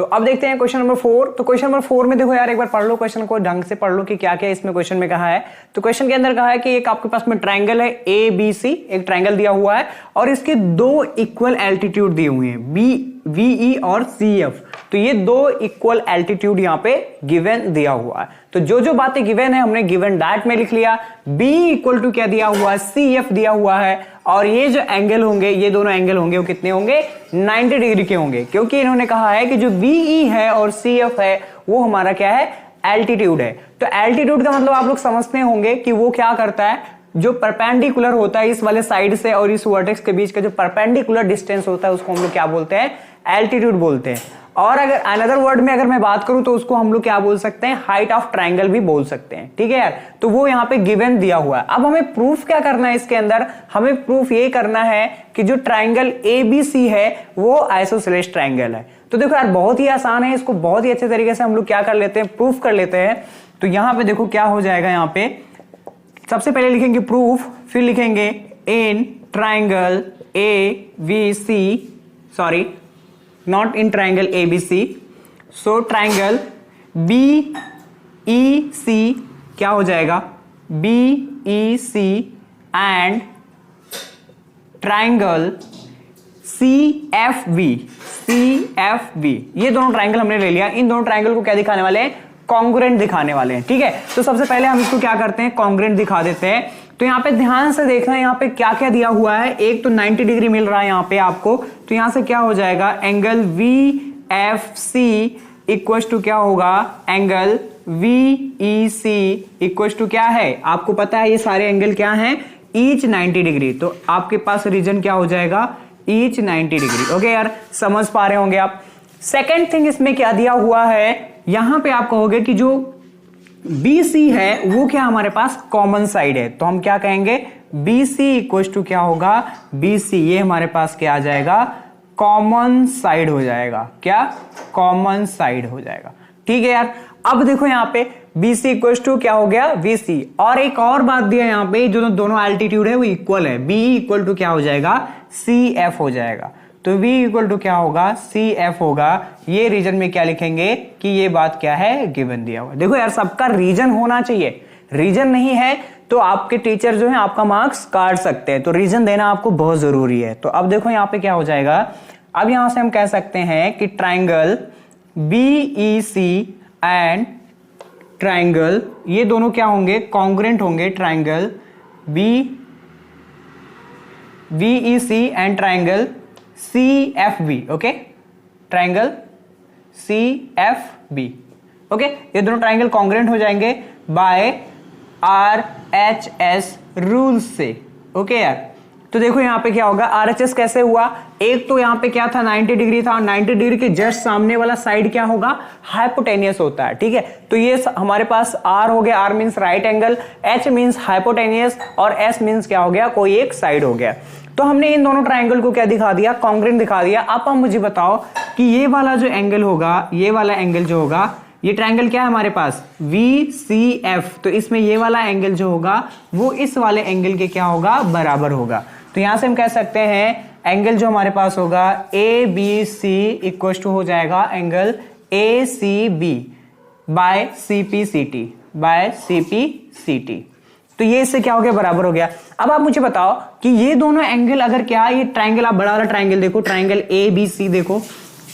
तो अब देखते हैं क्वेश्चन नंबर 4। तो क्वेश्चन नंबर 4 में देखो यार, एक बार पढ़ लो क्वेश्चन को, ढंग से पढ़ लो कि क्या क्या इसमें क्वेश्चन में कहा है। तो क्वेश्चन के अंदर कहा है कि एक आपके पास में ट्राइंगल है ए बी सी, एक ट्राइंगल दिया हुआ है और इसके दो इक्वल एल्टीट्यूड दिए हुए हैं बी वी और सी एफ। तो ये दो इक्वल एल्टीट्यूड यहाँ पे गिवन दिया हुआ है। तो जो जो बातें गिवन है हमने गिवन दैट में लिख लिया। बी इक्वल टू क्या दिया हुआ है, सी एफ दिया हुआ है, और ये जो एंगल होंगे, ये दोनों एंगल होंगे वो कितने होंगे, 90 डिग्री के होंगे, क्योंकि इन्होंने कहा है कि जो बीई है और सी एफ है वो हमारा क्या है, एल्टीट्यूड है। तो एल्टीट्यूड का मतलब आप लोग समझते होंगे कि वो क्या करता है, जो परपेंडिकुलर होता है इस वाले साइड से और इस वर्टेक्स के बीच का जो परपेंडिकुलर डिस्टेंस होता है उसको हम लोग क्या बोलते हैं, एल्टीट्यूड बोलते हैं। और अगर अनदर वर्ड में अगर मैं बात करूं तो उसको हम लोग क्या बोल सकते हैं, हाइट ऑफ ट्राइंगल भी बोल सकते हैं। ठीक है यार, तो वो यहाँ पे गिवन दिया हुआ है। अब हमें प्रूफ क्या करना है इसके अंदर, हमें प्रूफ ये करना है कि जो ट्राइंगल एबीसी है वो आइसोसेलेस ट्राइंगल है। तो देखो यार बहुत ही आसान है, इसको बहुत ही अच्छे तरीके से हम लोग क्या कर लेते हैं, प्रूफ कर लेते हैं। तो यहां पे देखो क्या हो जाएगा, यहाँ पे सबसे पहले लिखेंगे प्रूफ, फिर लिखेंगे in triangle A B C, sorry not in triangle ABC, so triangle B E C क्या हो जाएगा, B E C and triangle C F B, C F B, ये दोनों ट्राइंगल हमने ले लिया। इन दोनों ट्राइंगल को क्या दिखाने वाले हैं, कॉन्ग्रुएंट दिखाने वाले हैं। ठीक है, तो सबसे पहले हम इसको क्या करते हैं, कॉन्ग्रुएंट दिखा देते हैं। तो यहाँ पे ध्यान से देखना, यहाँ पे क्या क्या दिया हुआ है। एक तो 90 डिग्री मिल रहा है यहाँ पे आपको, तो यहाँ से क्या हो जाएगा, angle V F C equal to क्या होगा, angle V E C equal to क्या है, आपको पता है ये सारे एंगल क्या हैं, ईच 90 डिग्री। तो आपके पास रीजन क्या हो जाएगा, ईच 90 डिग्री। ओके यार, समझ पा रहे होंगे आप। सेकेंड थिंग इसमें क्या दिया हुआ है, यहां पे आप कहोगे कि जो BC है वो क्या हमारे पास कॉमन साइड है, तो हम क्या कहेंगे, BC इक्वल टू क्या होगा, BC ये हमारे पास क्या आ जाएगा, कॉमन साइड हो जाएगा, क्या कॉमन साइड हो जाएगा। ठीक है यार, अब देखो यहाँ पे BC इक्वल टू क्या हो गया, VC। और एक और बात दिया यहाँ पे, जो दोनों एल्टीट्यूड है वो इक्वल है, BE इक्वल टू क्या हो जाएगा, CF हो जाएगा। तो V इक्वल टू क्या होगा, CF होगा। ये रीजन में क्या लिखेंगे कि ये बात क्या है, गिवन दिया हुआ। देखो यार सबका रीजन होना चाहिए, रीजन नहीं है तो आपके टीचर जो है आपका मार्क्स काट सकते हैं, तो रीजन देना आपको बहुत जरूरी है। तो अब देखो यहाँ पे क्या हो जाएगा, अब यहां से हम कह सकते हैं कि ट्राइंगल BEC एंड ट्राइंगल, ये दोनों क्या होंगे, कॉन्ग्रुएंट होंगे। Triangle BEC and triangle CFB, okay, triangle CFB, okay, ये दोनों ट्राइंगल कॉन्ग्रुएंट हो जाएंगे बाय RHS रूल्स से। ओके यार, तो देखो यहाँ पे क्या होगा, RHS कैसे हुआ, एक तो यहाँ पे क्या था 90 डिग्री था, 90 डिग्री के जस्ट सामने वाला साइड क्या होगा, हाइपोटेनियस होता है। ठीक है, तो ये हमारे पास R हो गया, R means right angle, H means hypotenuse और S मींस क्या हो गया, कोई एक साइड हो गया। तो हमने इन दोनों ट्राइंगल को क्या दिखा दिया, कॉन्ग्रुएंट दिखा दिया। अब आप मुझे बताओ कि ये वाला जो एंगल होगा, ये वाला एंगल जो होगा, ये ट्राइंगल क्या है हमारे पास, VCF, तो इसमें ये वाला एंगल जो होगा वो इस वाले एंगल के क्या होगा, बराबर होगा। तो यहां से हम कह सकते हैं एंगल जो हमारे पास होगा ABC इक्वल टू हो जाएगा angle ACB by CPCT, by CPCT। तो ये इससे क्या हो गया, बराबर हो गया। अब आप मुझे बताओ कि ये दोनों एंगल अगर क्या, ये ट्राइंगल, आप बड़ा वाला ट्राइंगल देखो, ट्राइंगल ABC देखो,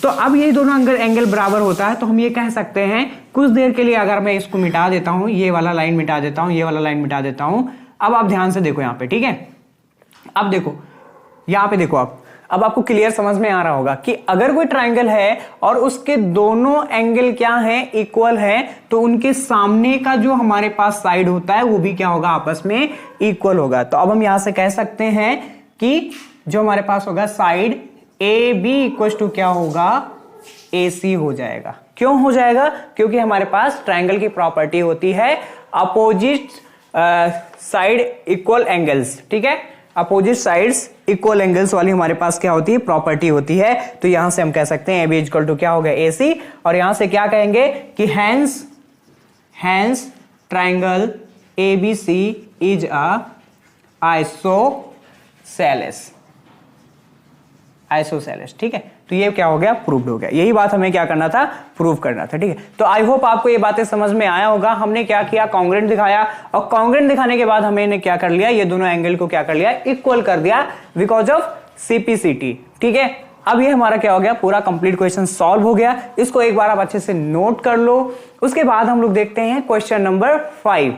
तो अब ये दोनों एंगल बराबर होता है, तो हम ये कह सकते हैं कुछ देर के लिए अगर मैं इसको मिटा देता हूं, ये वाला लाइन मिटा देता हूं, ये वाला लाइन मिटा देता हूं। अब आप ध्यान से देखो यहाँ पे, ठीक है, अब देखो यहाँ पे देखो आप, अब आपको क्लियर समझ में आ रहा होगा कि अगर कोई ट्राइंगल है और उसके दोनों एंगल क्या हैं, इक्वल हैं, तो उनके सामने का जो हमारे पास साइड होता है वो भी क्या होगा, आपस में इक्वल होगा। तो अब हम यहां से कह सकते हैं कि जो हमारे पास होगा साइड AB इक्वल टू क्या होगा, AC हो जाएगा। क्यों हो जाएगा, क्योंकि हमारे पास ट्राइंगल की प्रॉपर्टी होती है अपोजिट साइड इक्वल एंगल्स। ठीक है, अपोजिट साइड्स इक्वल एंगल्स वाली हमारे पास क्या होती है, प्रॉपर्टी होती है। तो यहां से हम कह सकते हैं AB इक्वल टू क्या होगा, AC, और यहां से क्या कहेंगे कि hence triangle ABC is a isosceles. ठीक है, तो ये क्या हो गया, प्रूव्ड हो गया। यही बात हमें क्या करना था, प्रूव करना था, ठीक है। तो आई होप आपको ये बातें समझ में आया होगा। हमने क्या किया, कॉन्ग्रुएंट दिखाया, और कॉन्ग्रुएंट दिखाने के बाद हमने क्या कर लिया, ये दोनों एंगल को क्या कर लिया, इक्वल कर दिया बिकॉज ऑफ सीपीसीटी, ठीक है। अब ये हमारा क्या हो गया, पूरा कंप्लीट क्वेश्चन सॉल्व हो गया। इसको एक बार आप अच्छे से नोट कर लो। उसके बाद हम लोग देखते हैं क्वेश्चन नंबर 5।